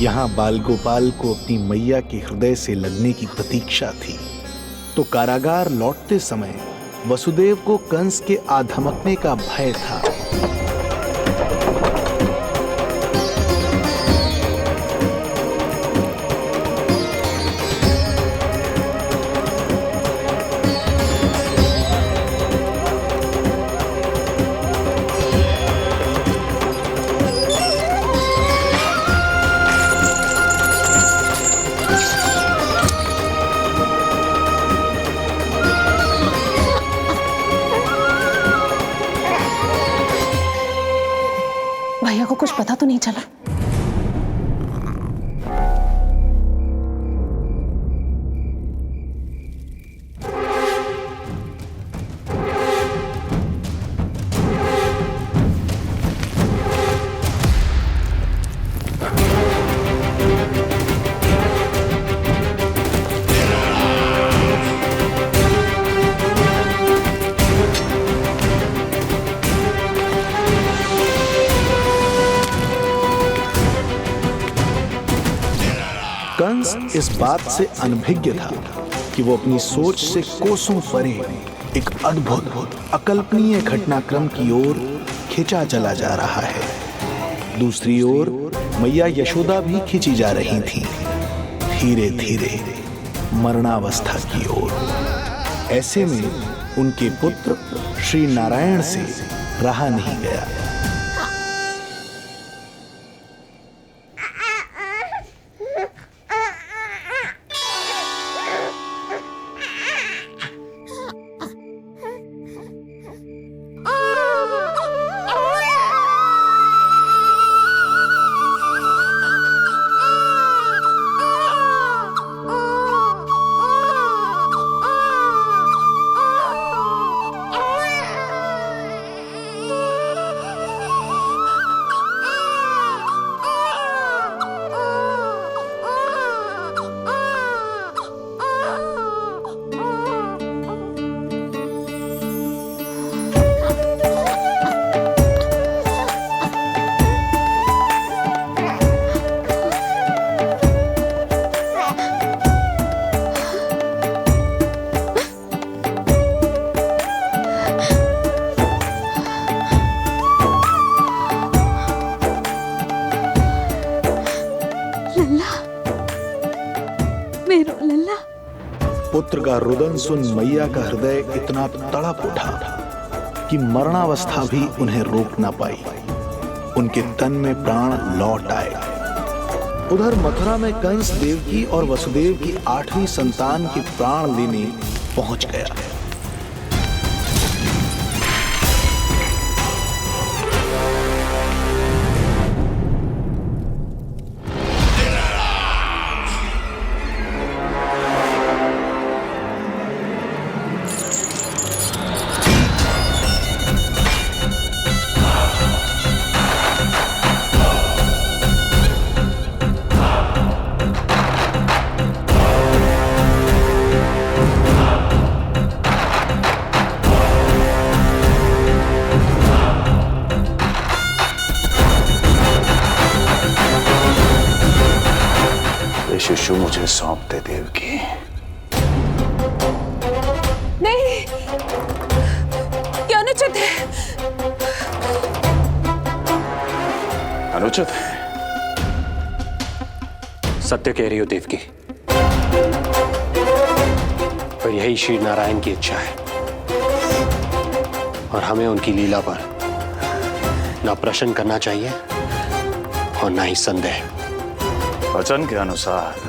यहाँ बाल गोपाल को अपनी मैया के हृदय से लगने की प्रतीक्षा थी। तो कारागार लौटते समय वसुदेव को कंस के आ धमकने का भय था। भैया को कुछ पता तो नहीं चला? कंस इस बात से अनभिज्ञ था कि वो अपनी सोच से कोसों परे एक अद्भुत अकल्पनीय घटनाक्रम की ओर खिंचा चला जा रहा है। दूसरी ओर मैया यशोदा भी खिंची जा रही थी, धीरे धीरे मरणावस्था की ओर। ऐसे में उनके पुत्र श्री नारायण से रहा नहीं गया। पुत्र का रुदन सुन मैया का हृदय इतना तड़प उठा कि मरणावस्था भी उन्हें रोक ना पाई। उनके तन में प्राण लौट आए। उधर मथुरा में कंस देवकी और वसुदेव की 8वीं संतान के प्राण लेने पहुंच गया। शिशु मुझे सौंप दे देवकी। नहीं, क्या अनुचित है? अनुचित है? सत्य कह रही हो देवकी, पर यही श्री नारायण की इच्छा है और हमें उनकी लीला पर ना प्रश्न करना चाहिए और ना ही संदेह। वचन के अनुसार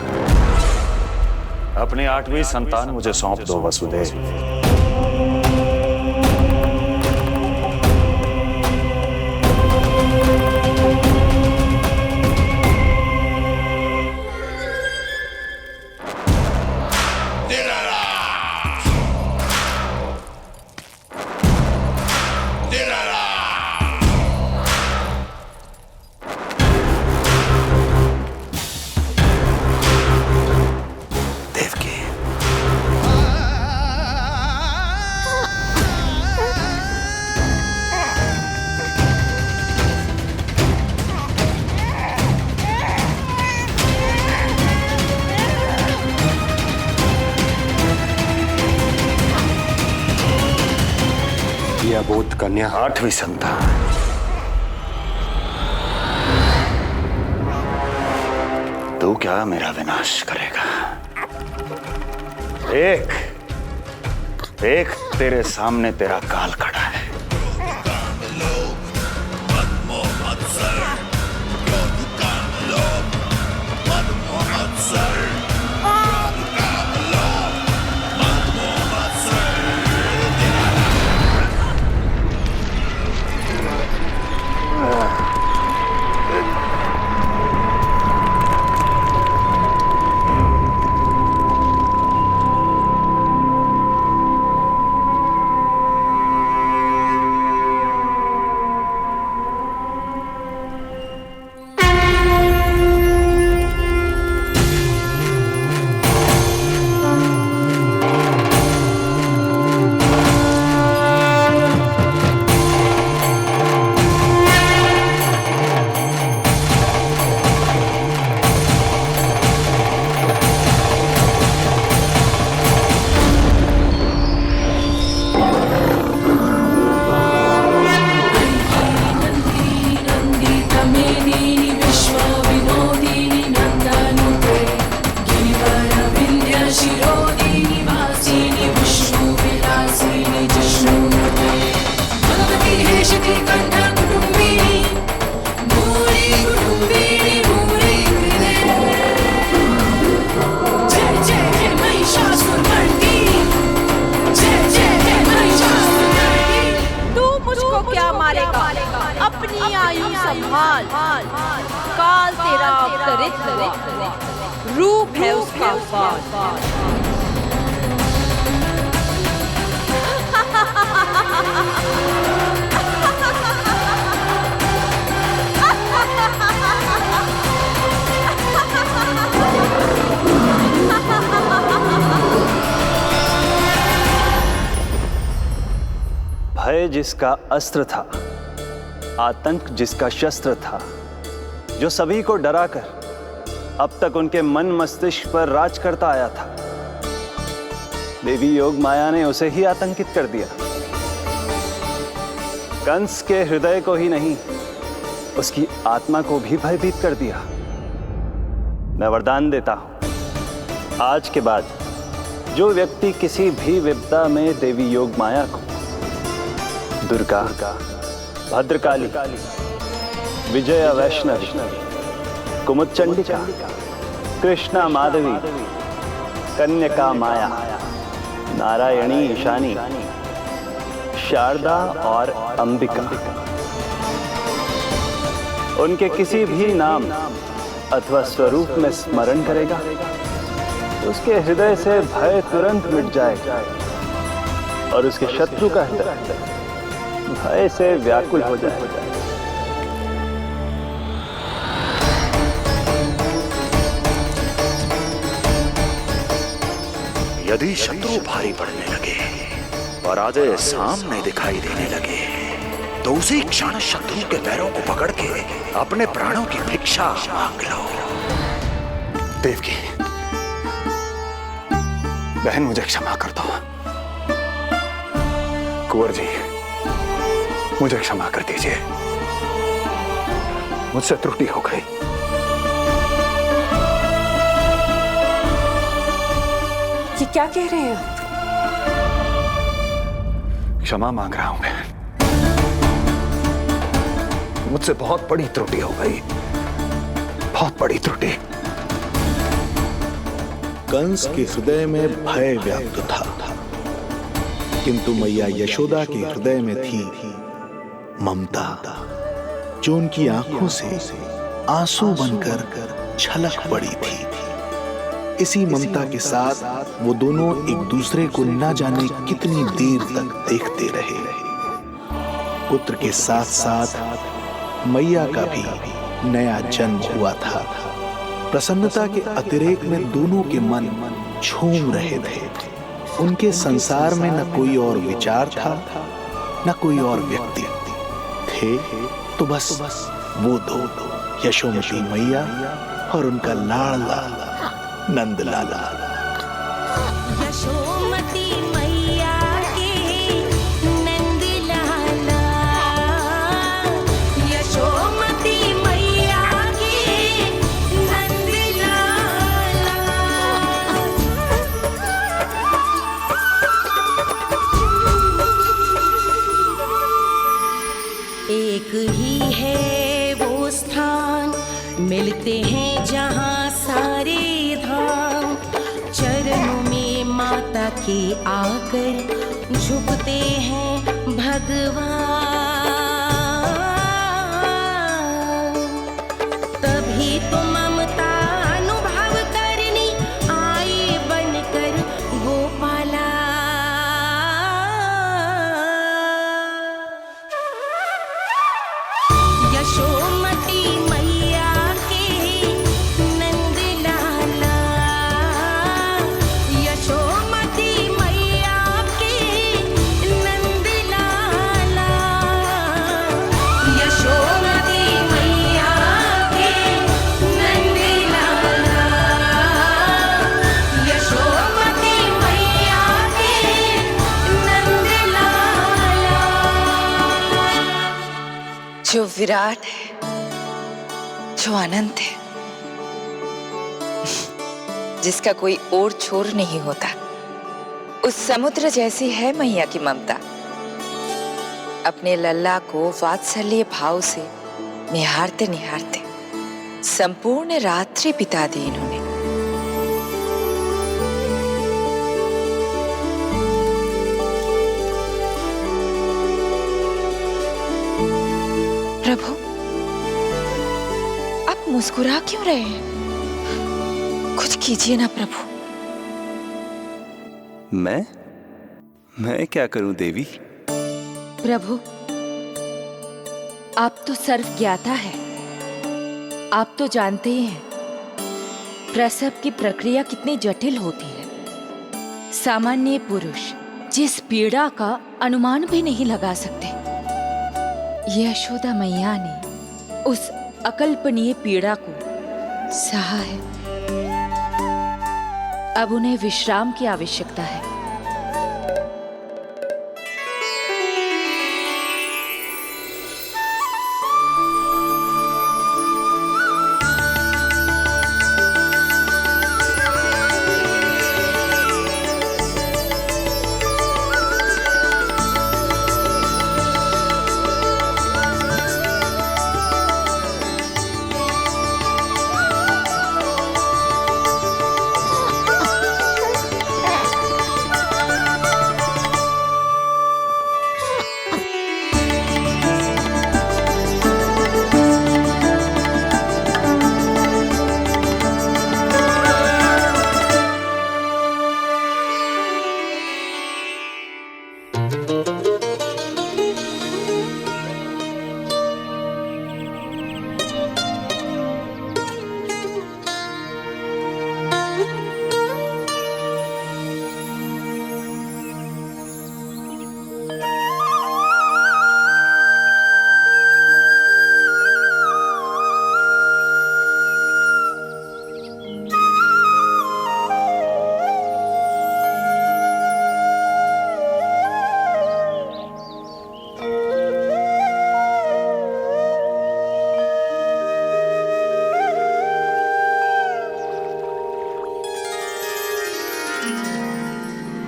अपनी 8वीं संतान मुझे सौंप दो वसुदेव। सुबोध कन्या 8वीं संतान। तू क्या मेरा विनाश करेगा? एक तेरे सामने तेरा काल खड़ा है। अपनी आयु संभाल, काल तेरा अवतरित रूप है उसका बाल। भय जिसका अस्त्र था, आतंक जिसका शस्त्र था, जो सभी को डराकर अब तक उनके मन मस्तिष्क पर राज करता आया था, देवी योग माया ने उसे ही आतंकित कर दिया। कंस के हृदय को ही नहीं, उसकी आत्मा को भी भयभीत कर दिया। मैं वरदान देता हूं, आज के बाद जो व्यक्ति किसी भी विपदा में देवी योग माया को, दुर्गा, भद्रकाली, विजया वैष्णवी, कुमुदचंडिका, कृष्णा माधवी, कन्यका माया, नारायणी ईशानी, शारदा और अंबिका, उनके किसी भी नाम अथवा स्वरूप में स्मरण करेगा, उसके हृदय से भय तुरंत मिट जाएगा और उसके शत्रु का हृदय भय से व्याकुल हो जाएगा। यदि शत्रु भारी पड़ने लगे और आधे सामने दिखाई देने लगे, तो उसी क्षण शत्रु के पैरों को पकड़ के अपने प्राणों की भिक्षा मांग लो। देवकी, बहन मुझे क्षमा कर दो। कुंवर जी, मुझे क्षमा कर दीजिए, मुझसे त्रुटि हो गई। ये क्या कह रहे हैं आप? क्षमा मांग रहा हूं बहन, मुझसे बहुत बड़ी त्रुटि हो गई, बहुत बड़ी त्रुटि। कंस के हृदय में भय व्याप्त था, किंतु मैया यशोदा के हृदय में थी ममता, जो उनकी आंखों से आंसू बनकर छलक पड़ी थी। इसी ममता के साथ वो दोनों एक दूसरे को न जाने कितनी देर तक देखते रहे। पुत्र के साथ साथ मैया का भी नया जन्म हुआ था। प्रसन्नता के अतिरेक में दोनों के मन झूम रहे थे। उनके संसार में न कोई और विचार था, न कोई और व्यक्ति थे, तो बस वो दो, यशोमती मैया और उनका लाडला नंद लाला। यशोमती मैया के नंद लाला हैं जहाँ सारे धाम, चरणों में माता के आकर झुकते हैं भगवान। तभी तो ममता अनुभव करनी आए बनकर गोपाला। यशोमती मैया के नंद लाला, यशोमती मैया के नंद लाला, यशोमती मैया के नंद लाला, यशोमती मैया के नंद लाला। जो विराट है, जो अनंत है, जिसका कोई और छोर नहीं होता, उस समुद्र जैसी है मैया की ममता। अपने लल्ला को वात्सल्य भाव से निहारते निहारते संपूर्ण रात्रि बिता दी इन्होंने। प्रभु, आप मुस्कुरा क्यों रहे हैं? कुछ कीजिए ना प्रभु। मैं क्या करूं देवी? प्रभु, आप तो सर्वज्ञाता है। आप तो जानते ही हैं प्रसव की प्रक्रिया कितनी जटिल होती है। सामान्य पुरुष जिस पीड़ा का अनुमान भी नहीं लगा सकते, यशोदा मैया ने उस अकल्पनीय पीड़ा को सहा है। अब उन्हें विश्राम की आवश्यकता है।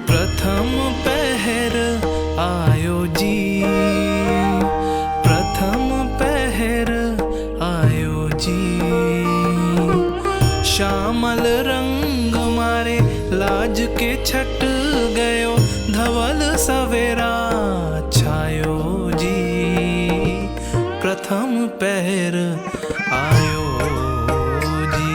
प्रथम पहर आयो जी, प्रथम पहर आयो जी। श्यामल रंग मारे लाज के छट गयो, धवल सवेरा छायो जी। प्रथम पहर आयो जी।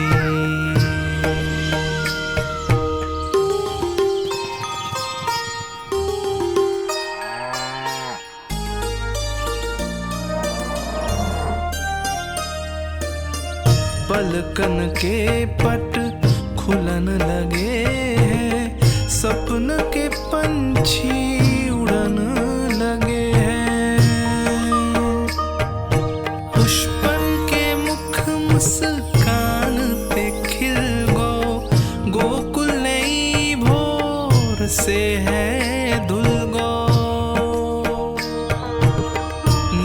पलकन के पट खुलन लगे हैं, सपन के पंछी उड़न लगे हैं। पुष्पन के मुख मुस्कान ते खिल गो, गोकुल नई भोर से है धुल गो।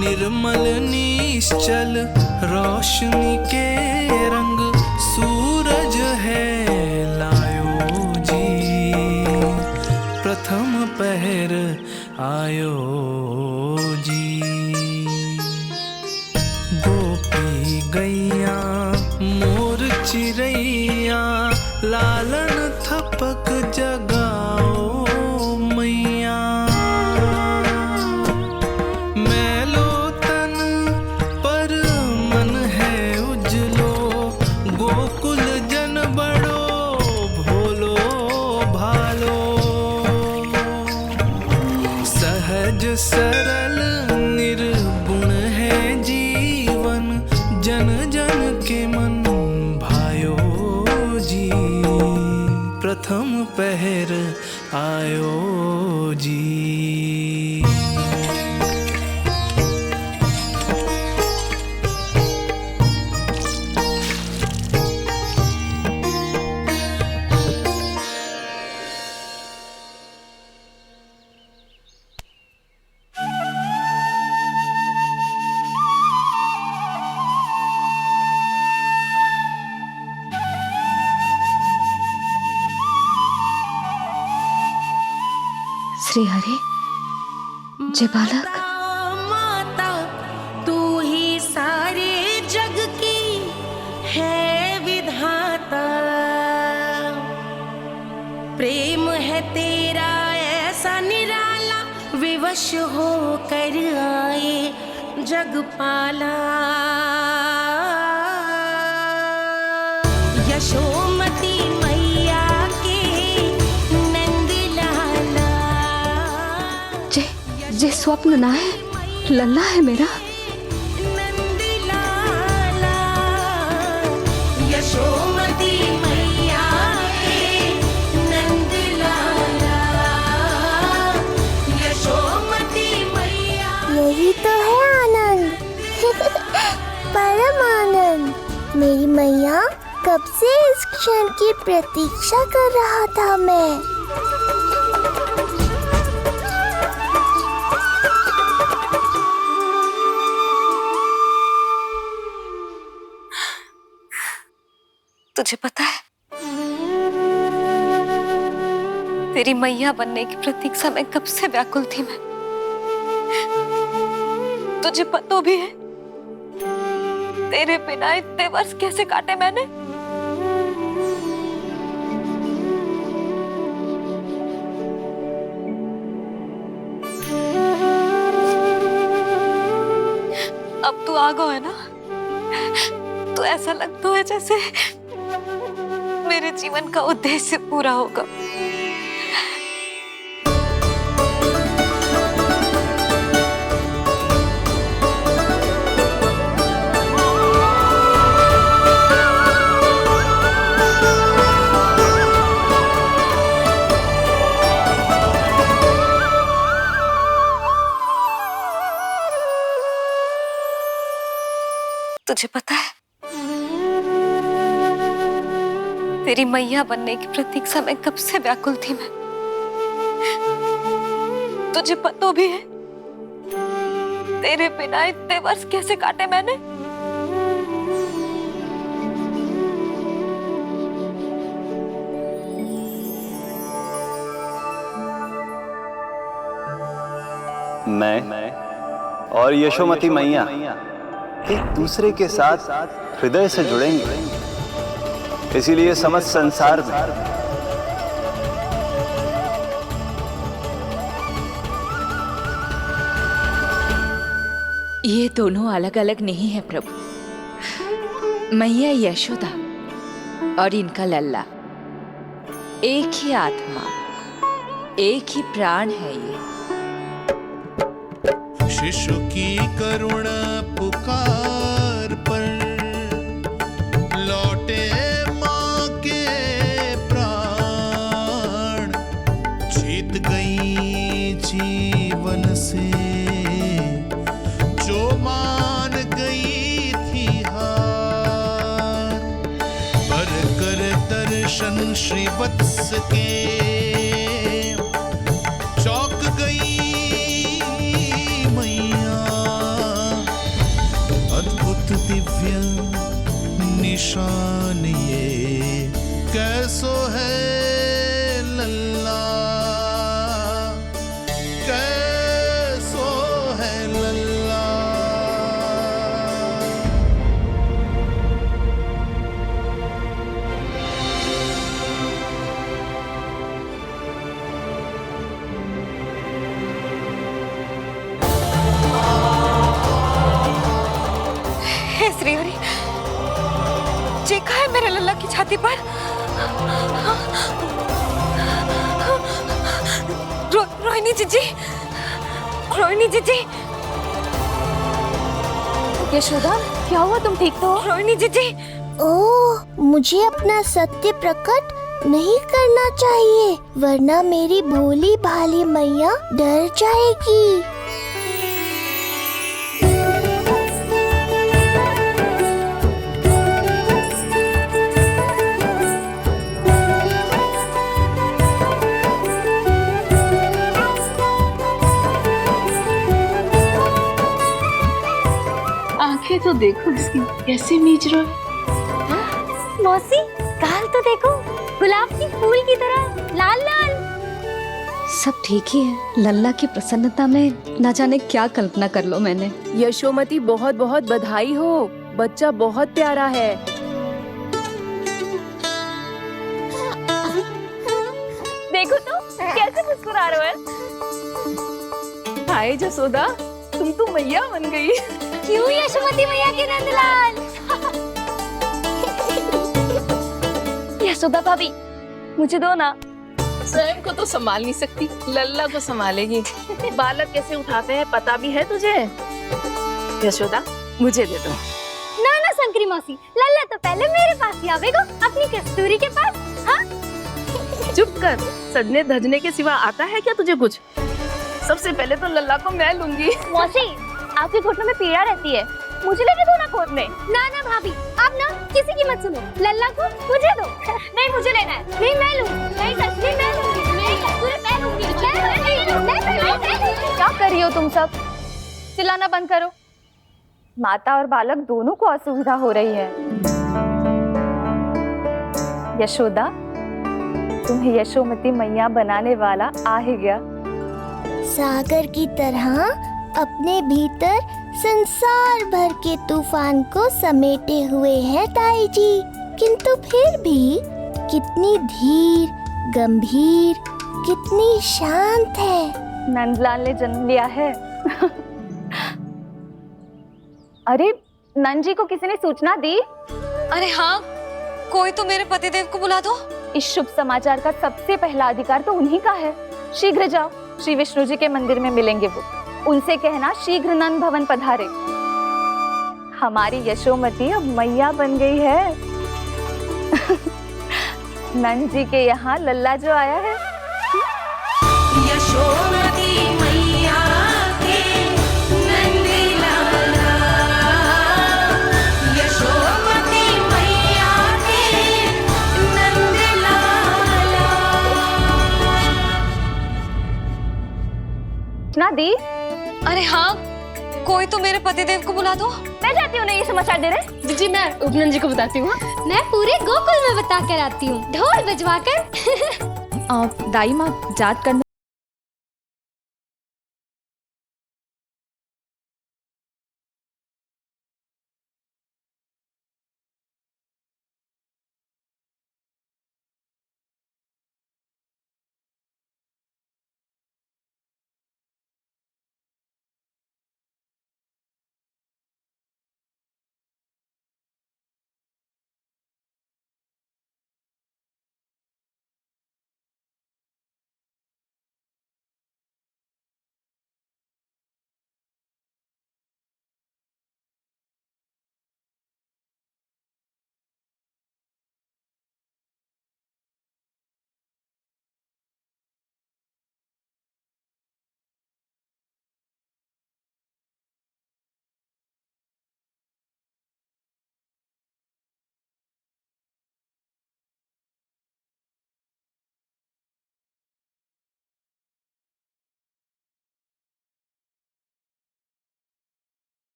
निर्मल निश्चल रोशनी के रंग सूरज है लायो जी। प्रथम पहर चिड़ैया लालन थपक जगाओ मैया। मैलो तन पर मन है उजलो, गोकुल जन बड़ो भोलो भालो। सहज सरल निर्गुण है जीवन, जन जन के मन भायो जी। प्रथम पहर आयो जी। श्री हरि, जय बालक। माता तू ही सारे जग की है विधाता। प्रेम है तेरा ऐसा निराला, विवश हो कर आए जगपाला। यशोमती मैया के नंद लाला। जे स्वप्न ना है, लल्ला है मेरा। नंद लाला यशोमती मैया के नंद लाला। यशोमती मैया। यही तो है आनंद, परम आनंद। मेरी मैया, कब से इस क्षण की प्रतीक्षा कर रहा था मैं। तुझे पता है, तेरी मैया बनने की प्रतीक्षा में कब से व्याकुल थी मैं। तुझे पता भी है तेरे बिना इतने वर्ष कैसे काटे मैंने। अब तू आ गया है ना, तो ऐसा लगता है जैसे मेरे जीवन का उद्देश्य पूरा होगा। तुझे पता है, तेरी मैया बनने की प्रतीक्षा में कब से व्याकुल थी मैं। तुझे पता भी है तेरे बिना इतने वर्ष कैसे काटे मैंने। मैं और यशोमती मैया एक दूसरे के साथ हृदय से जुड़ेंगे, इसीलिए समस्त संसार में ये दोनों अलग अलग नहीं है प्रभु। मैया यशोदा और इनका लल्ला एक ही आत्मा, एक ही प्राण है ये। शिशु की करुण पुकार पर लौटे माँ के प्राण, जीत गई जीवन से जो मान गई थी हार। पर कर दर्शन श्री वत्स के चौक गई दिव्य निशान ये कैसो है लल्ला, कैसो है लल्ला। श्रीहरि, चेका है मेरे लल्ला की छाती पर। रोहिणी जीजी, रोहिणी जीजी। यशोदा, क्या हुआ? तुम ठीक तो? रोहिणी जीजी। ओह, मुझे अपना सत्य प्रकट नहीं करना चाहिए, वरना मेरी भोली भाली मैया डर जाएगी। आंखें तो देखो इसकी कैसे मीच रहा है। मौसी, गाल तो देखो, गुलाब की फूल की तरह लाल लाल। सब ठीक ही है। लल्ला की प्रसन्नता में ना जाने क्या कल्पना कर लो मैंने। यशोमती, बहुत बहुत बधाई हो, बच्चा बहुत प्यारा है। देखो तो कैसे मुस्कुरा रहा है। हाय जसोदा, तुम तो मैया बन गई। क्यों यशोमती मैया के नंदलाल? यशोदा भाभी, मुझे दो ना। स्वयं को तो संभाल नहीं सकती, लल्ला को संभालेगी। बालक कैसे उठाते हैं पता भी है तुझे? यशोदा, मुझे दे दो। ना ना शंकरी मौसी, लल्ला तो पहले मेरे पास ही आवेगा, अपनी कस्तूरी के पास। हाँ? चुप कर, सजने धजने के सिवा आता है क्या तुझे कुछ? सबसे पहले तो लल्ला को मैं लूंगी। मौसी, आपके घुटनों में पीड़ा रहती है, मुझे लेके दो ना गोद में। ना ना भाभी, आप ना किसी की मत सुनो, लल्ला को मुझे दो। नहीं, मुझे लेना है। नहीं, मैं लूंगी। नहीं कस्तूरी, मैं लूंगी। नहीं कस्तूरी, मैं लूंगी। क्या कर रही हो तुम सब? चिल्लाना बंद करो। माता और बालक दोनों को असुविधा हो रही है। यशोदा, तुम्हें यशोमती मैया बनाने वाला आ ही गया। सागर की तरह अपने भीतर संसार भर के तूफान को समेटे हुए हैं ताई जी, किंतु फिर भी कितनी धीर, गंभीर, कितनी शांत है। नंदलाल ने जन्म लिया है। अरे, नंद जी को किसी ने सूचना दी? अरे हाँ, कोई तो मेरे पतिदेव को बुला दो। इस शुभ समाचार का सबसे पहला अधिकार तो उन्हीं का है। शीघ्र जाओ, श्री विष्णु जी के मंदिर में मिलेंगे वो। उनसे कहना शीघ्र नंद भवन पधारे। हमारी यशोमती अब मैया बन गई है। नंद जी के यहाँ लल्ला जो आया है। यशोमती मैया के नंदलाला, यशोमती मैया के नंदलाला। ना दी? अरे हाँ, कोई तो मेरे पतिदेव को बुला दो। मैं जाती हूँ, नहीं ये समाचार दे रहे। जी, मैं उपनंद जी को बताती हूँ। मैं पूरे गोकुल में बता कर आती हूँ, ढोल बजवा कर। दाई माँ, जात करने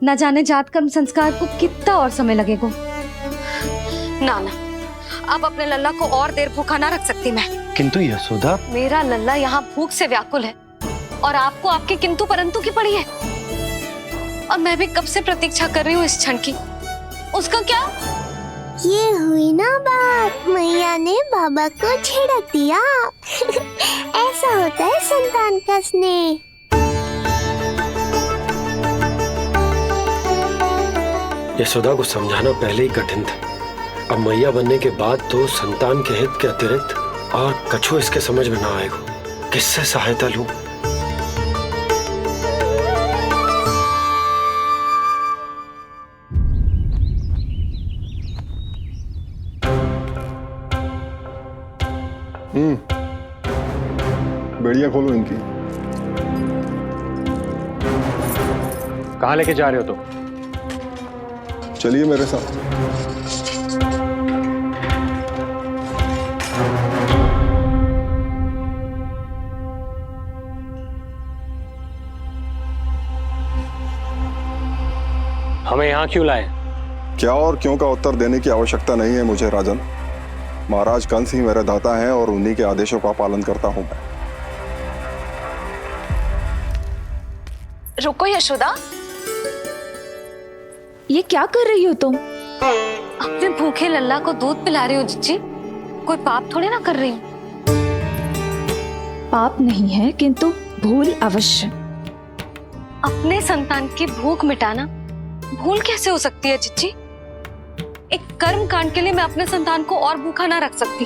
न जाने जात कर्म संस्कार को कितना और समय लगेगा। ना ना, अब अपने लल्ला को और देर भूखा ना रख सकती मैं। किंतु यशोदा, मेरा लल्ला यहाँ भूख से व्याकुल है और आपको आपके किंतु परंतु की पड़ी है। और मैं भी कब से प्रतीक्षा कर रही हूँ इस क्षण की। उसका क्या? ये हुई ना बात, मैया ने बाबा को झिड़क दिया। ऐसा होता है संतान का स्नेह। यशोदा को समझाना पहले ही कठिन था, अब मैया बनने के बाद तो संतान के हित के अतिरिक्त और कछु इसके समझ में ना आएगा। किससे सहायता लूं? बढ़िया, खोलो इनकी। कहाँ लेके जा रहे हो तुम? चलिए मेरे साथ। हमें यहाँ क्यों लाए? क्या और क्यों का उत्तर देने की आवश्यकता नहीं है मुझे राजन। महाराज कंस ही मेरे दाता हैं और उन्हीं के आदेशों का पालन करता हूं मैं। रुको यशोदा, ये क्या कर रही हो तुम? अपने भूखे लल्ला को दूध पिला रही हो जिज्जी। कोई पाप थोड़ी ना कर रही हूँ। पाप नहीं है, किंतु भूल अवश्य। अपने संतान की भूख मिटाना भूल कैसे हो सकती है जिज्जी? एक कर्म कांड के लिए मैं अपने संतान को और भूखा ना रख सकती।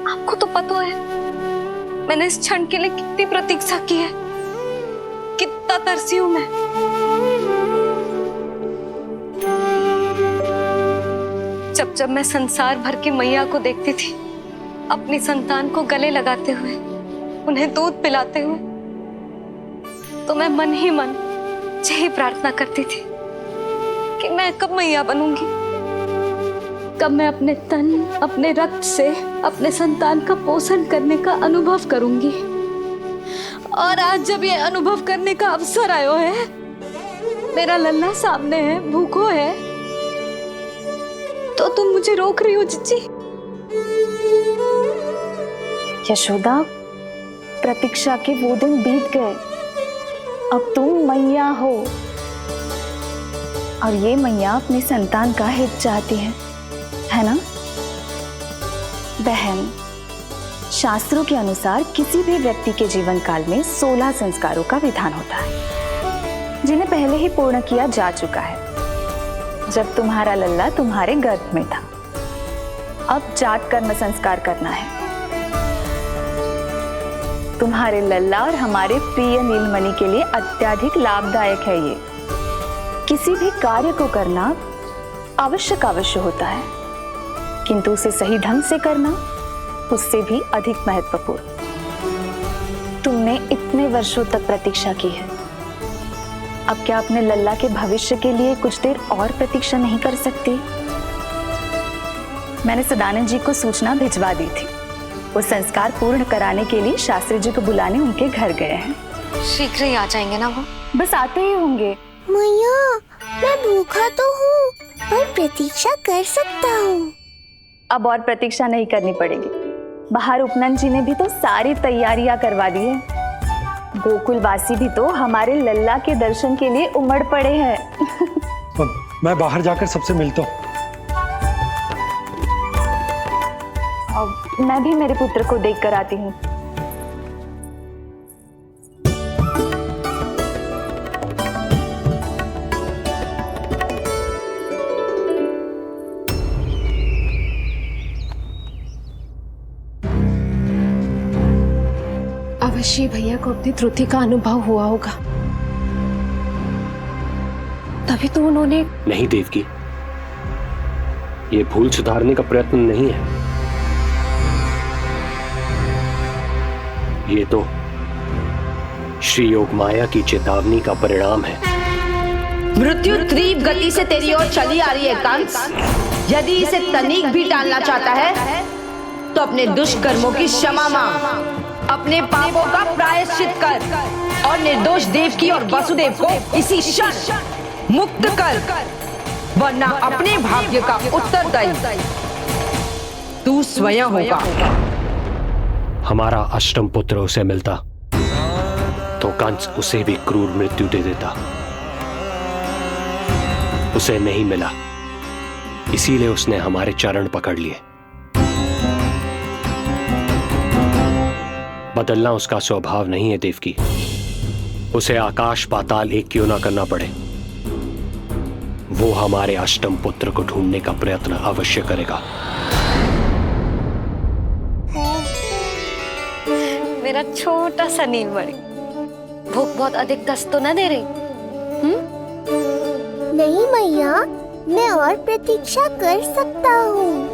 आपको तो पता है मैंने इस क्षण के लिए कितनी प्रतीक्षा की है, कितना तरसी हूं मैं। जब जब मैं संसार भर की मैया को देखती थी अपनी संतान को गले लगाते हुए, उन्हें दूध पिलाते हुए, तो मैं मन ही मन यही प्रार्थना करती थी कि मैं कब मैया बनूंगी, कब मैं अपने तन अपने रक्त से अपने संतान का पोषण करने का अनुभव करूंगी। और आज जब ये अनुभव करने का अवसर आयो है, मेरा लल्ला सामने है, भूखो है, तो तुम मुझे रोक रही हो जिज्जी। यशोदा, प्रतीक्षा के वो दिन बीत गए। अब तुम मैया हो और ये मैया अपनी संतान का हित चाहती है ना बहन? शास्त्रों के अनुसार किसी भी व्यक्ति के जीवन काल में 16 संस्कारों का विधान होता है, जिन्हें पहले ही पूर्ण किया जा चुका है जब तुम्हारा लल्ला तुम्हारे गर्भ में था। अब जात कर्म संस्कार करना है। तुम्हारे लल्ला और हमारे प्रिय नीलमणि के लिए अत्यधिक लाभदायक है ये। किसी भी कार्य को करना अवश्य होता है, किंतु उसे सही ढंग से करना उससे भी अधिक महत्वपूर्ण। तुमने इतने वर्षों तक प्रतीक्षा की है, अब क्या अपने लल्ला के भविष्य के लिए कुछ देर और प्रतीक्षा नहीं कर सकती? मैंने सदानंद जी को सूचना भिजवा दी थी। वो संस्कार पूर्ण कराने के लिए शास्त्री जी को बुलाने उनके घर गए हैं। शीघ्र ही आ जाएंगे ना वो? बस आते ही होंगे। मैया, मैं भूखा तो हूँ पर प्रतीक्षा कर सकता हूँ। अब और प्रतीक्षा नहीं करनी पड़ेगी। बाहर उपनंद जी ने भी तो सारी तैयारियां करवा दी है। गोकुलवासी भी तो हमारे लल्ला के दर्शन के लिए उमड़ पड़े हैं। मैं बाहर जाकर सबसे मिलता हूँ। मैं भी मेरे पुत्र को देख कर आती हूँ। अवश्य भैया को अपनी त्रुटि का अनुभव हुआ होगा, तभी तो उन्होंने। नहीं देवकी, ये भूल सुधारने का प्रयत्न नहीं है, ये तो श्री योग माया की चेतावनी का परिणाम है। मृत्यु तीव्र गति से तेरी ओर चली आ रही है कंस। यदि इसे तनिक भी टालना चाहता है तो अपने दुष्कर्मों की क्षमा मांग। अपने पापों का प्रायश्चित कर और निर्दोष देवकी और वसुदेव को इसी क्षण मुक्त कर, वरना अपने भाग्य का उत्तरदायी तू स्वयं होगा। हमारा अष्टम पुत्र उसे मिलता तो कंस उसे भी क्रूर मृत्यु दे देता। उसे नहीं मिला, इसीलिए उसने हमारे चरण पकड़ लिए। बदलना उसका स्वभाव नहीं है देवकी। उसे आकाश पाताल एक क्यों ना करना पड़े, वो हमारे अष्टम पुत्र को ढूंढने का प्रयत्न अवश्य करेगा। मेरा छोटा सा नीलमणि, भूख बहुत अधिक कष्ट तो न दे रही? नहीं मैया, मैं और प्रतीक्षा कर सकता हूँ।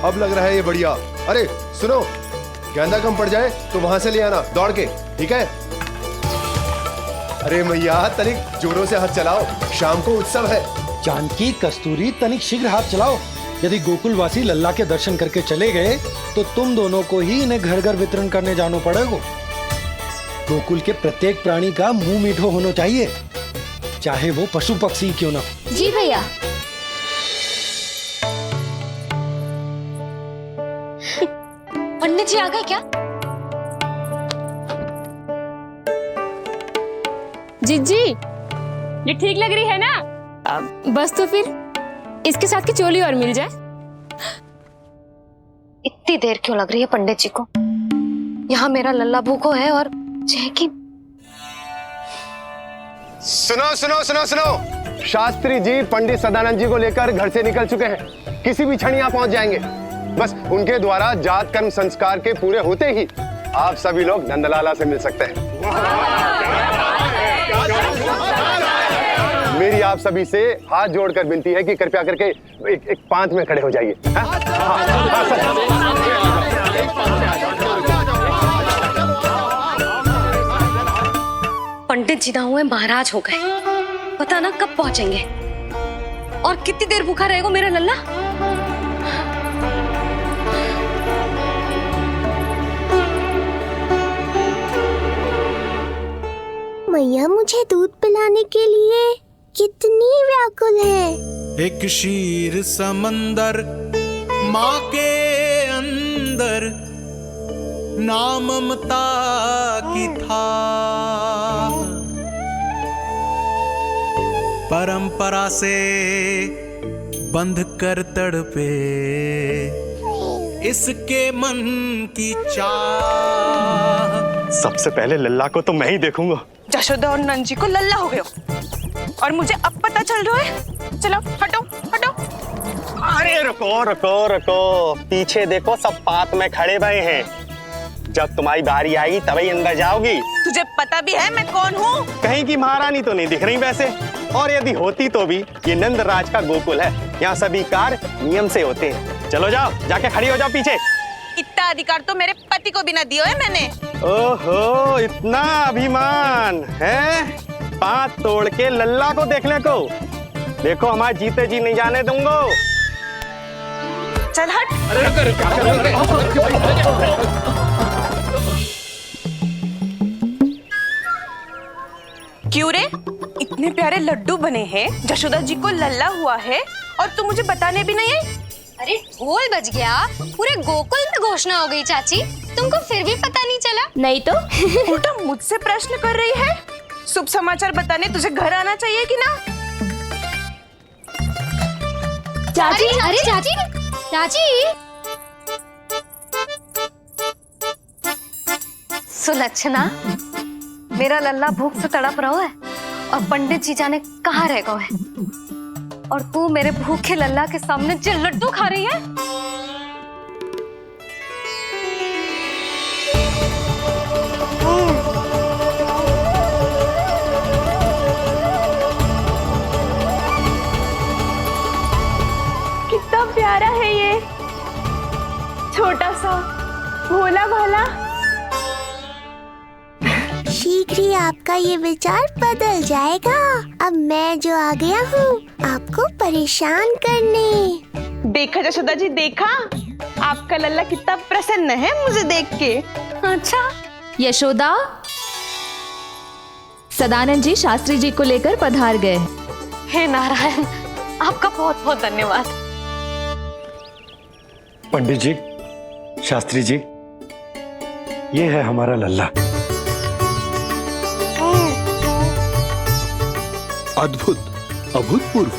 अब लग रहा है ये बढ़िया। अरे सुनो, गेंदा कम पड़ जाए तो वहां से ले आना दौड़ के, ठीक है? अरे मैया तनिक जोरों से हाथ चलाओ, शाम को उत्सव है। जानकी, कस्तूरी, तनिक शीघ्र हाथ चलाओ। यदि गोकुलवासी लल्ला के दर्शन करके चले गए तो तुम दोनों को ही इन्हें घर घर वितरण करने जाना पड़ेगा। गोकुल के प्रत्येक प्राणी का मुंह मीठो होना चाहिए, चाहे वो पशु पक्षी क्यों ना। जी भैया। पंडित जी आ गए क्या? जीजी, ये ठीक लग रही है ना? बस तो फिर इसके साथ की चोली और मिल जाए। इतनी देर क्यों लग रही है पंडित जी को? यहाँ मेरा लल्ला भूखो है और जैकी। सुनो सुनो सुनो सुनो, शास्त्री जी पंडित सदानंद जी को लेकर घर से निकल चुके हैं। किसी भी क्षण यहाँ पहुंच जाएंगे। बस उनके द्वारा जात कर्म संस्कार के पूरे होते ही आप सभी लोग नंदलाला से मिल सकते हैं। मेरी आप सभी से हाथ जोड़कर विनती है कि कृपया करके एक पांत में खड़े हो जाइए। पंडित जी ना हुए महाराज हो गए, पता ना कब पहुंचेंगे और कितनी देर भूखा रहेगा मेरा लल्ला। मैया मुझे दूध पिलाने के लिए कितनी व्याकुल है। एक शीर समंदर माँ के अंदर, ना ममता की था, परंपरा से बंध कर तड़पे इसके मन की चाह। सबसे पहले लल्ला को तो मैं ही देखूंगा। जशोदा और नंद जी को लल्ला हो गयो और मुझे अब पता चल रहा है। चलो हटो हटो। अरे रुको रुको रुको, पीछे देखो, सब पात में खड़े भये हैं। जब तुम्हारी बारी आएगी तभी अंदर जाओगी। तुझे पता भी है मैं कौन हूँ? कहीं की महारानी तो नहीं दिख रही वैसे, और यदि होती तो भी ये नंद राज का गोकुल है, यहाँ सभी कार्य नियम से होते हैं। चलो जाओ, जाके खड़ी हो जाओ पीछे। इतना अधिकार तो मेरे पति को भी ना दिया है मैंने। ओहो, इतना अभिमान है? पांव तोड़ के लल्ला को देखने को। देखो हमारे जीते जी नहीं जाने दूंगा। चल हट। क्यों रे, इतने प्यारे लड्डू बने हैं, जशोदा जी को लल्ला हुआ है और तू मुझे बताने भी नहीं आई? अरे ढोल बज गया, पूरे गोकुल में घोषणा हो गई चाची, तुमको फिर भी पता नहीं चला? नहीं तो उल्टा मुझसे प्रश्न कर रही है। शुभ समाचार बताने तुझे घर आना चाहिए कि ना? चाची, अरे चाची, चाची। सुलक्षणा, मेरा लल्ला भूख से तड़प रहा है और पंडित जी जाने कहाँ रह गए हैं, और तू मेरे भूखे लल्ला के सामने जो लड्डू खा रही है। कितना प्यारा है ये, छोटा सा भोला भाला। शीघ्र ही आपका ये विचार बदल जाएगा। अब मैं जो आ गया हूँ आपको परेशान करने। देखा जशोदा जी, देखा आपका लल्ला कितना प्रसन्न है मुझे देख के। अच्छा यशोदा, सदानंद जी शास्त्री जी को लेकर पधार गए। हे नारायण, आपका बहुत बहुत धन्यवाद। पंडित जी, शास्त्री जी, ये है हमारा लल्ला। अद्भुत, अभूतपूर्व।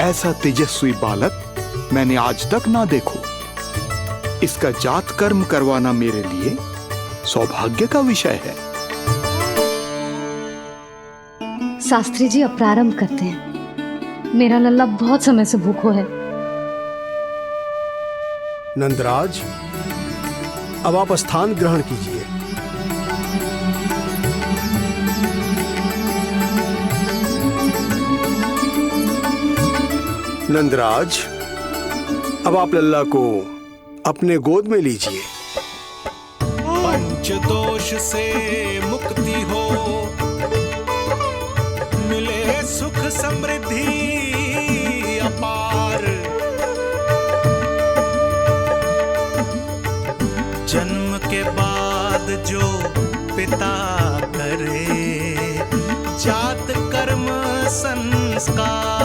ऐसा तेजस्वी बालक मैंने आज तक ना देखो। इसका जात कर्म करवाना मेरे लिए सौभाग्य का विषय है। शास्त्री जी अब प्रारंभ करते हैं। मेरा लल्ला बहुत समय से भूखो है। नंदराज, अब आप स्थान ग्रहण कीजिए। नंदराज, अब आप लल्ला को अपने गोद में लीजिए। पंच दोष से मुक्ति हो, मिले सुख समृद्धि अपार। जन्म के बाद जो पिता करे, जात कर्म संस्कार।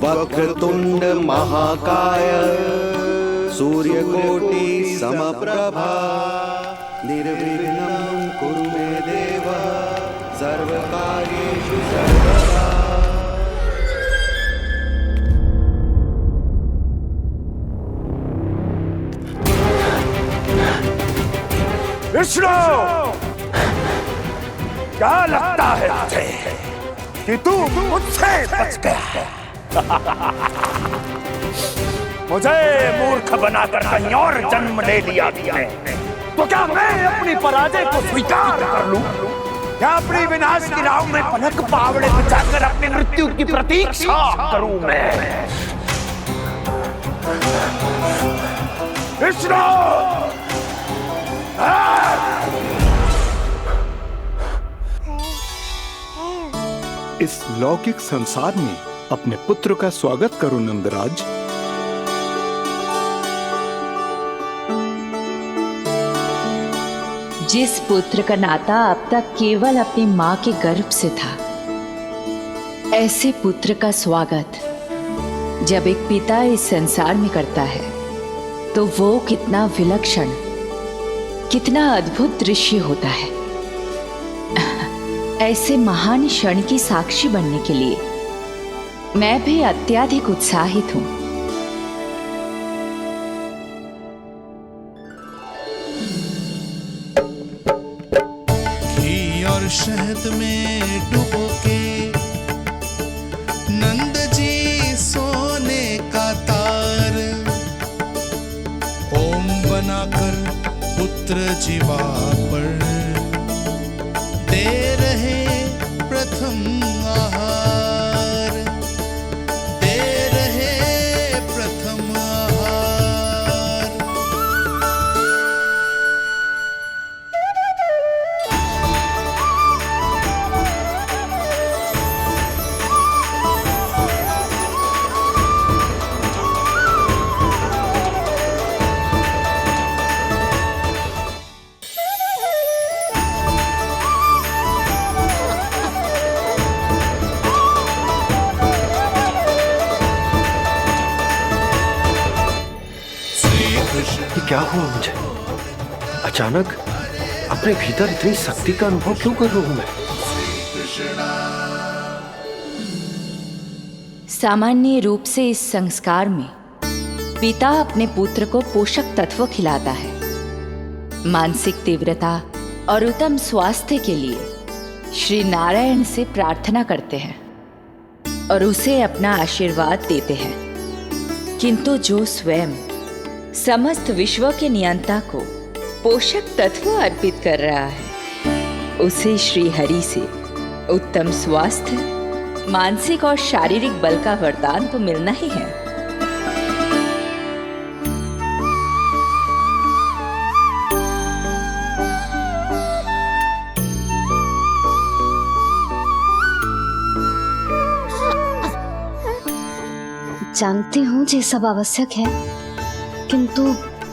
वक्रतुंड महाकाय, सूर्यकोटि समप्रभा, निर्विघ्नं कुरु मे देव, सर्वकार्येषु सर्वदा। विष्णु, क्या लगता है तुझे कि तू मुझसे बच गया? मुझे मूर्ख बनाकर कहीं और जन्म ले लिया है, तो क्या मैं अपनी पराजय को स्वीकार कर लूं? क्या अपनी विनाश की राह में पलक पावड़े बचाकर अपनी मृत्यु की प्रतीक्षा करूं मैं? विष्णु, इस लौकिक संसार में अपने पुत्र का स्वागत करो नंदराज। जिस पुत्र का नाता अब तक केवल अपनी मां के गर्भ से था, ऐसे पुत्र का स्वागत जब एक पिता इस संसार में करता है तो वो कितना विलक्षण, कितना अद्भुत दृश्य होता है। ऐसे महान क्षण की साक्षी बनने के लिए मैं भी अत्यधिक उत्साहित हूं। घी और शहद में डुबो के नंद जी सोने का तार, ओम बनाकर पुत्र जीवा पर दे रहे प्रथम आहार, दे रहे प्रथम आहार। ये क्या हुआ मुझे? अचानक अपने भीतर इतनी शक्ति का अनुभव क्यों कर रहा हूं मैं? सामान्य रूप से इस संस्कार में पिता अपने पुत्र को पोषक तत्व खिलाता है। मानसिक तीव्रता और उत्तम स्वास्थ्य के लिए श्री नारायण से प्रार्थना करते हैं और उसे अपना आशीर्वाद देते हैं। किंतु जो स्वयं समस्त विश्व के नियंता को पोषक तत्व अर्पित कर रहा है, उसे श्री हरि से उत्तम स्वास्थ्य, मानसिक और शारीरिक बल का वरदान तो मिलना ही है। जानती हूँ ये सब आवश्यक है, किंतु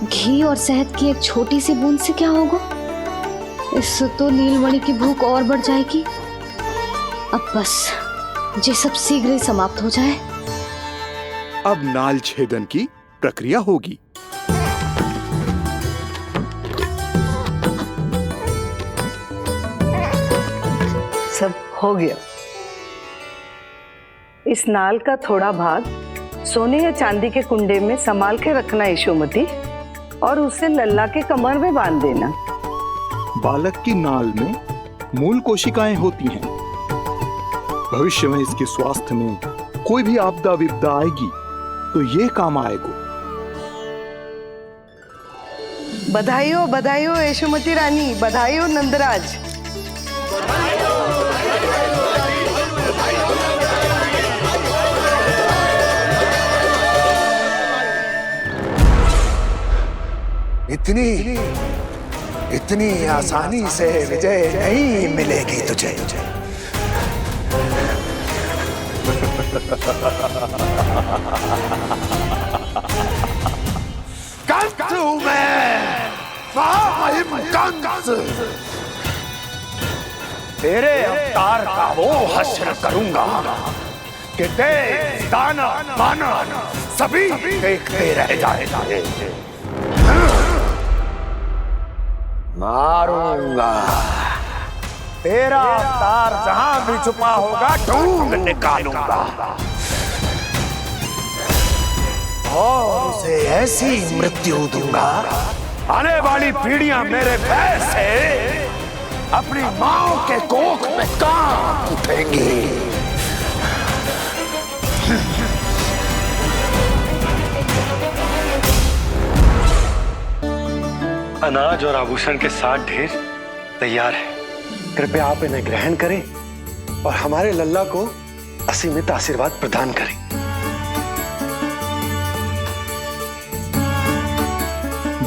घी और शहद की एक छोटी सी बूंद से क्या होगा? इससे तो नीलमणि की भूख और बढ़ जाएगी। अब बस ये सब शीघ्र ही समाप्त हो जाए। अब नाल छेदन की प्रक्रिया होगी। सब हो गया। इस नाल का थोड़ा भाग सोने या चांदी के कुंडे में संभाल के रखना यशोमती, और उसे लल्ला के कमर में बांध देना। बालक की नाल में मूल कोशिकाएं होती हैं। भविष्य में इसके स्वास्थ्य में कोई भी आपदा विपदा आएगी तो ये काम आएगा। बधाई हो यशोमती रानी, बधाई हो नंदराज। इतनी आसानी से विजय नहीं मिलेगी तुझे। कंस हूं मैं, महामहिम कंस। तेरे अवतार का वो हश्र करूंगा कि देव, दानव, मानव सभी देखते रह जाएंगे। मारूंगा तेरा अवतार, जहां भी छुपा होगा ढूंढ निकालूंगा और उसे ऐसी मृत्यु दूंगा, आने वाली पीढ़ियां मेरे भय से अपनी मां के कोख में कांप उठेंगी। अनाज और आभूषण के 7 ढेर तैयार है। कृपया आप इन्हें ग्रहण करें और हमारे लल्ला को असीमित आशीर्वाद प्रदान करें।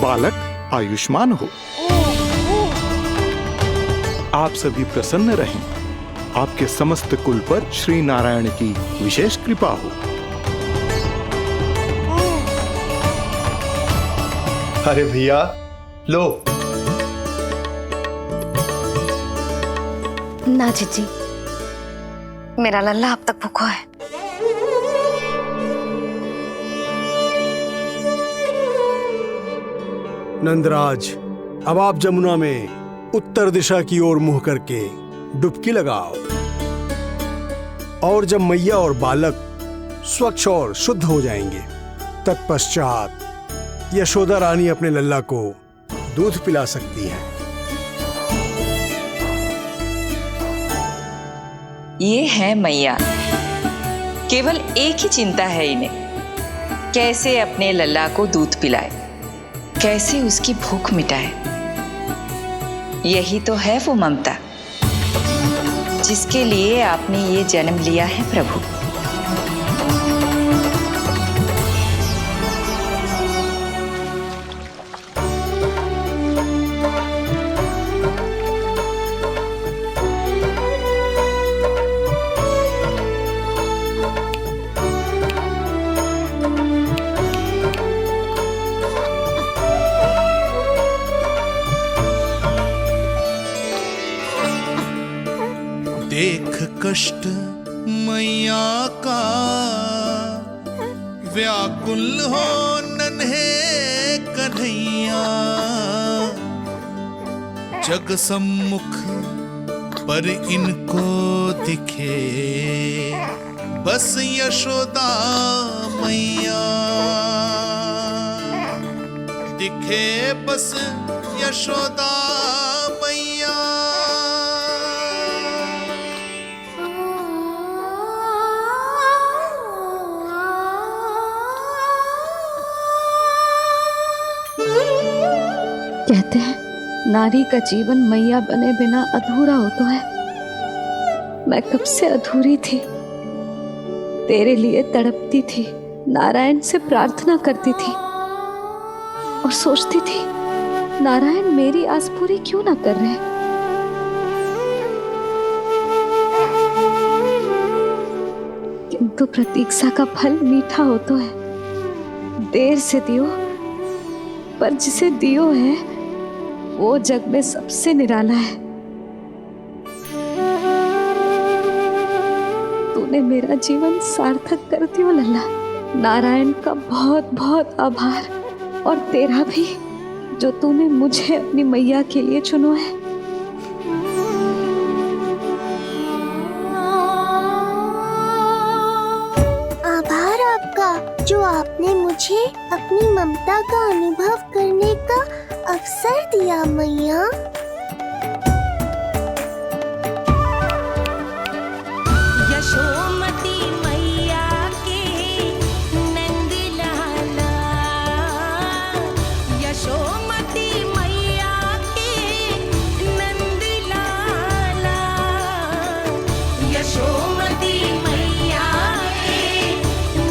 बालक आयुष्मान हो। आप सभी प्रसन्न रहें। आपके समस्त कुल पर श्री नारायण की विशेष कृपा हो। अरे भैया लो। ना जीजी, मेरा लल्ला अब तक भूखा है। नंदराज, अब आप जमुना में उत्तर दिशा की ओर मुंह करके डुबकी लगाओ, और जब मैया और बालक स्वच्छ और शुद्ध हो जाएंगे, तत्पश्चात यशोदा रानी अपने लल्ला को दूध पिला सकती है। ये है मैया, केवल एक ही चिंता है इन्हें, कैसे अपने लल्ला को दूध पिलाए, कैसे उसकी भूख मिटाए। यही तो है वो ममता जिसके लिए आपने ये जन्म लिया है प्रभु। देख कष्ट मैया का, व्याकुल हो नन्हे कन्हैया। जग सम्मुख पर इनको दिखे बस यशोदा मैया, दिखे बस यशोदा मैया। कहते हैं नारी का जीवन मैया बने बिना अधूरा होता है। मैं कब से अधूरी थी, तेरे लिए तड़पती थी, नारायण से प्रार्थना करती थी और सोचती थी नारायण मेरी आस पूरी क्यों ना कर रहे। तो प्रतीक्षा का फल मीठा होता है। देर से दियो, पर जिसे दियो है वो जग में सबसे निराला है। तूने मेरा जीवन सार्थक कर दियो लल्ला। नारायण का बहुत बहुत आभार, और तेरा भी, जो तूने मुझे अपनी मैया के लिए चुनो है। आभार आपका, जो आपने मुझे अपनी ममता का अनुभव करने का अवसर दिया मैया। यशोमती मैया के नंद लाला, यशोमती मैया के नंद लाला, यशोमती मैया के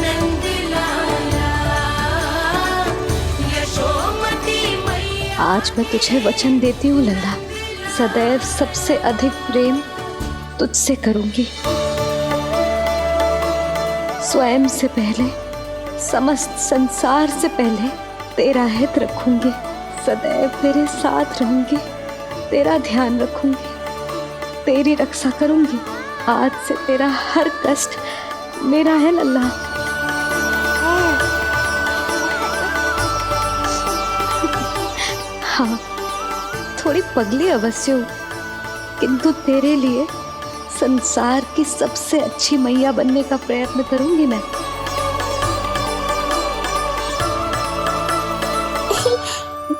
नंद लाला, यशोमती मैया। आज मैं तुझे वचन देती हूँ लल्ला, सदैव सबसे अधिक प्रेम तुझसे करूंगी। स्वयं से पहले, समस्त संसार से पहले तेरा हित रखूंगी। सदैव तेरे साथ रहूंगी, तेरा ध्यान रखूंगी, तेरी रक्षा करूंगी। आज से तेरा हर कष्ट मेरा है लल्ला। हाँ, थोड़ी पगली अवश्य हूँ, किंतु तेरे लिए संसार की सबसे अच्छी मैया बनने का प्रयत्न करूंगी मैं।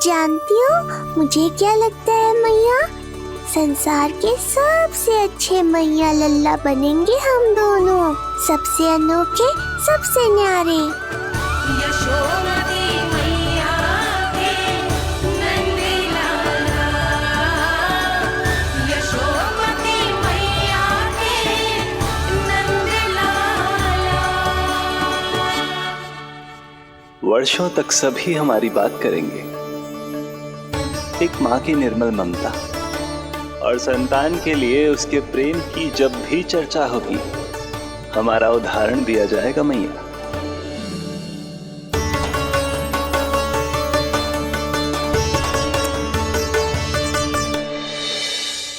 जानती हो मुझे क्या लगता है मैया? संसार के सबसे अच्छे मैया लल्ला बनेंगे हम दोनों, सबसे अनोखे, सबसे न्यारे। यशोमती मैया के नंद लाला, यशोमती मैया के नंद लाला। वर्षों तक सभी हमारी बात करेंगे। एक माँ की निर्मल ममता और संतान के लिए उसके प्रेम की जब भी चर्चा होगी, हमारा उदाहरण दिया जाएगा मैया।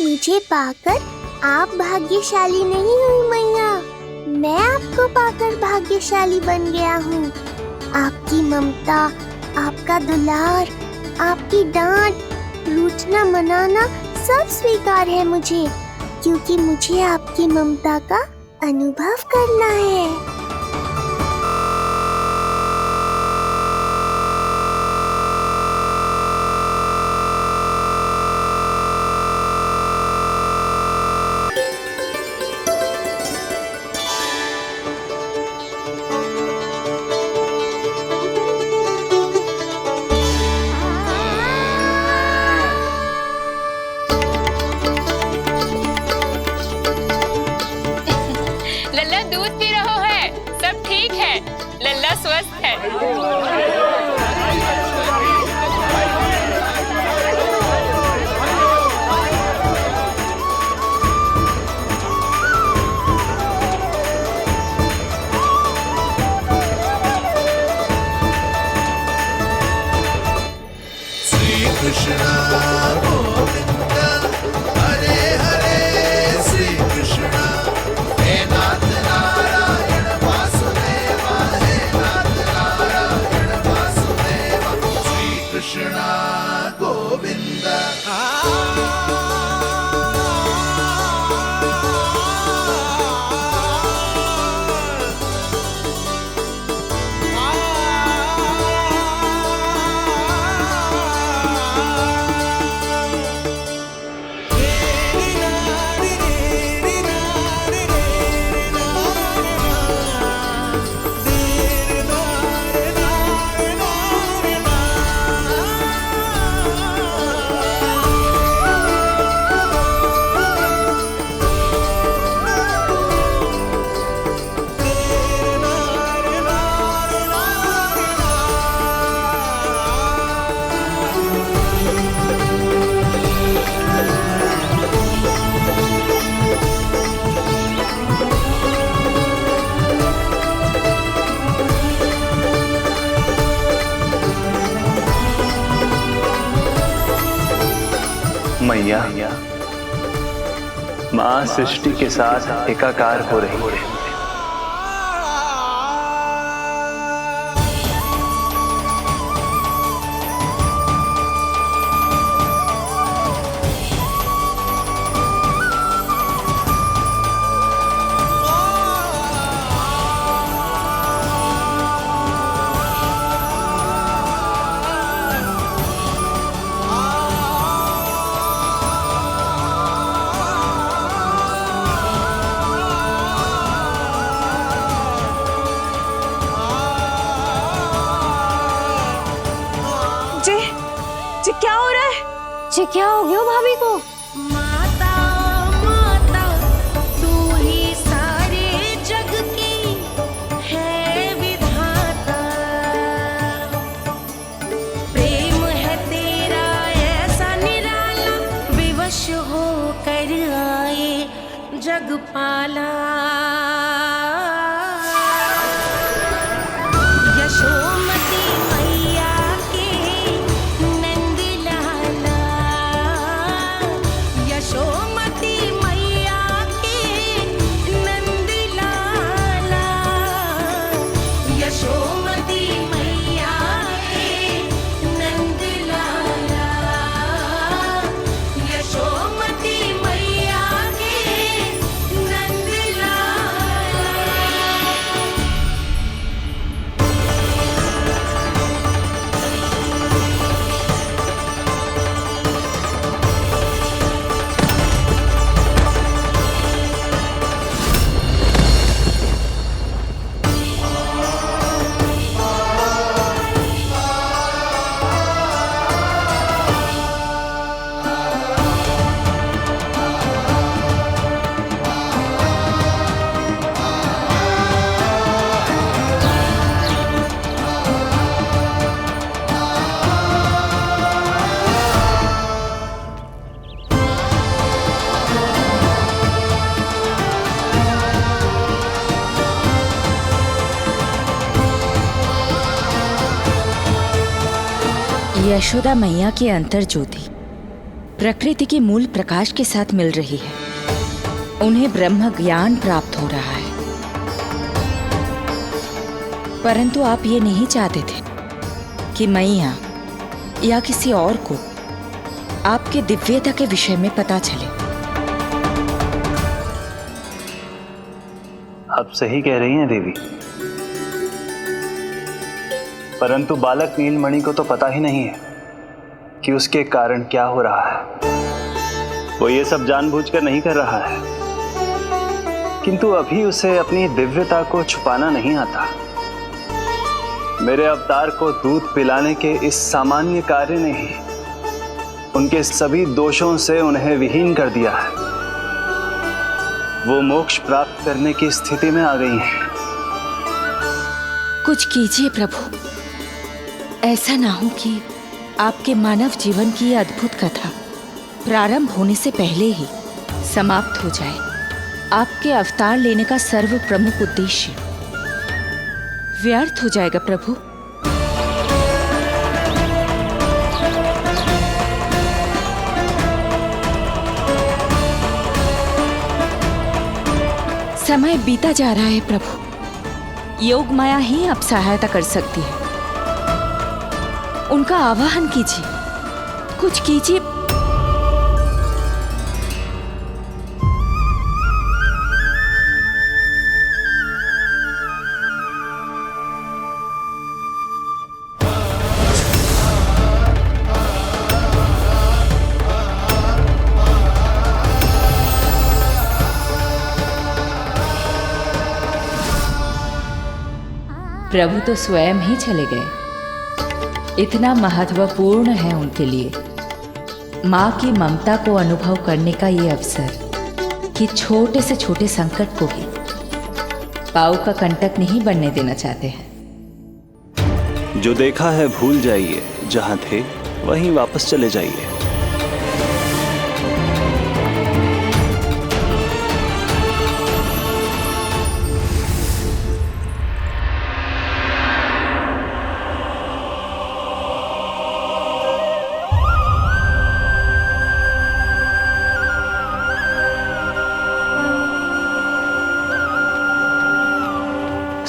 मुझे पाकर आप भाग्यशाली नहीं हुई मैया, मैं आपको पाकर भाग्यशाली बन गया हूँ। आपकी ममता, आपका दुलार, आपकी डांट, रूठना मनाना सब स्वीकार है मुझे, क्योंकि मुझे आपकी ममता का अनुभव करना है। लल्ला दूध पी रहा है, सब ठीक है, लल्ला स्वस्थ है। श्री कृष्ण गोविंद हरे हरे, श्री कृष्ण हे नाथ नारायण वासुदेवा, हे नाथ नारायण वासुदेवा, श्री कृष्ण गोविंद। मैया, माँ सृष्टि के साथ एकाकार हो रही है। क्या हो रहा है? जी क्या हो गया भाभी को? माता माता तू ही सारे जग की है विधाता, प्रेम है तेरा ऐसा निराला, विवश हो कर आए जग पाला। यशोमती मैया यशोदा मैया की अंतर ज्योति प्रकृति के मूल प्रकाश के साथ मिल रही है। उन्हें ब्रह्म ज्ञान प्राप्त हो रहा है, परंतु आप ये नहीं चाहते थे कि मैया या किसी और को आपके दिव्यता के विषय में पता चले। आप सही कह रही हैं देवी, परंतु बालक नीलमणि को तो पता ही नहीं है कि उसके कारण क्या हो रहा है। वो ये सब जानबूझकर नहीं कर रहा है, किंतु अभी उसे अपनी दिव्यता को छुपाना नहीं आता। मेरे अवतार को दूध पिलाने के इस सामान्य कार्य ने ही उनके सभी दोषों से उन्हें विहीन कर दिया है। वो मोक्ष प्राप्त करने की स्थिति में आ गई हैं। कुछ कीजिए प्रभु, ऐसा ना हो कि आपके मानव जीवन की यह अद्भुत कथा प्रारंभ होने से पहले ही समाप्त हो जाए। आपके अवतार लेने का सर्व प्रमुख उद्देश्य व्यर्थ हो जाएगा प्रभु। समय बीता जा रहा है प्रभु, योग माया ही अब सहायता कर सकती है। उनका आवाहन कीजिए, कुछ कीजिए। प्रभु तो स्वयं ही चले गए। इतना महत्वपूर्ण है उनके लिए माँ की ममता को अनुभव करने का ये अवसर कि छोटे से छोटे संकट को भी पाँव का कंटक नहीं बनने देना चाहते हैं। जो देखा है भूल जाइए, जहां थे वहीं वापस चले जाइए।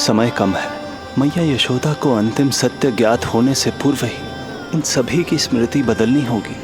समय कम है। मैया यशोदा को अंतिम सत्य ज्ञात होने से पूर्व ही इन सभी की स्मृति बदलनी होगी।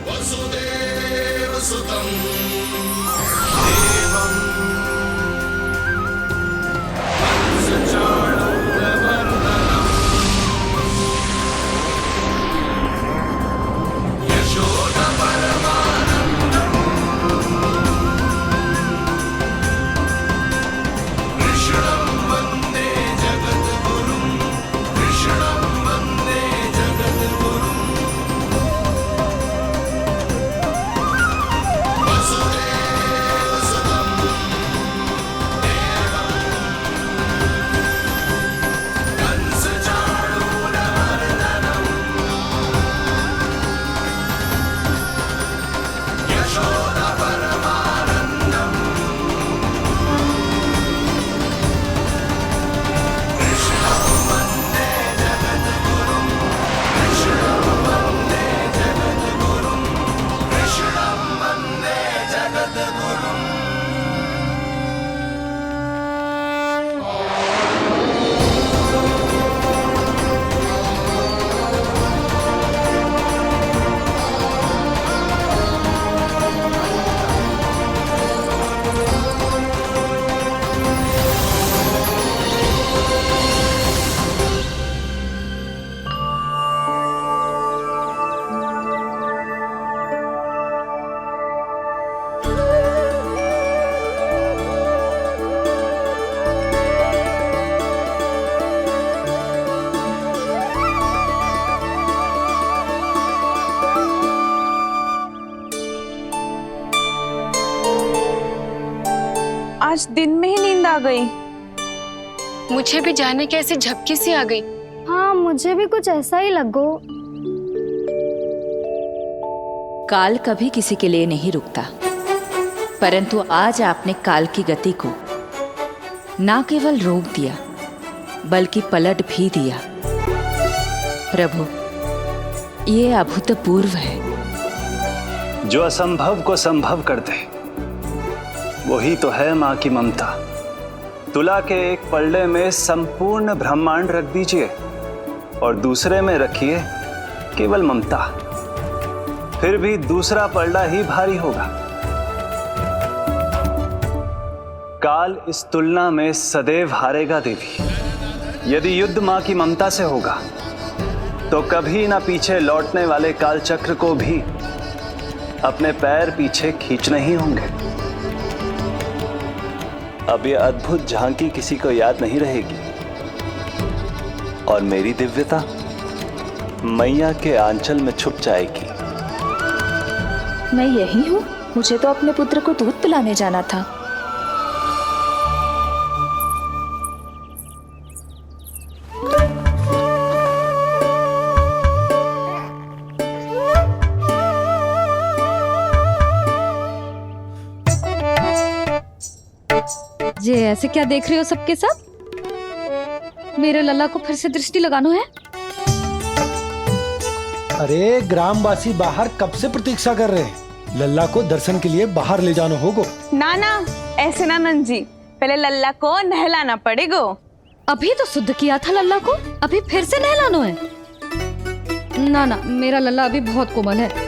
आज दिन में ही नींद आ गई। मुझे भी जाने की ऐसी झपकी सी आ गई। हाँ, मुझे भी कुछ ऐसा ही लगो। काल कभी किसी के लिए नहीं रुकता, परंतु आज आपने काल की गति को ना केवल रोक दिया बल्कि पलट भी दिया। प्रभु, ये अभूतपूर्व है। जो असंभव को संभव कर दे वही तो है माँ की ममता। तुला के एक पल्ले में संपूर्ण ब्रह्मांड रख दीजिए और दूसरे में रखिए केवल ममता, फिर भी दूसरा पल्ला ही भारी होगा। काल इस तुलना में सदैव हारेगा देवी। यदि युद्ध माँ की ममता से होगा तो कभी ना पीछे लौटने वाले काल चक्र को भी अपने पैर पीछे खींचने ही होंगे। अब ये अद्भुत झांकी किसी को याद नहीं रहेगी और मेरी दिव्यता मैया के आंचल में छुप जाएगी। मैं यही हूँ। मुझे तो अपने पुत्र को दूध पिलाने जाना था। ये ऐसे क्या देख रहे हो सबके सब? मेरे लल्ला को फिर से दृष्टि लगाना है? अरे ग्रामवासी बाहर कब से प्रतीक्षा कर रहे हैं। लल्ला को दर्शन के लिए बाहर ले जाना होगा। ना ना, ऐसे ना नंजी, पहले लल्ला को नहलाना पड़ेगा। अभी तो शुद्ध किया था लल्ला को, अभी फिर से नहलाना है? ना ना, मेरा लल्ला अभी बहुत कोमल है।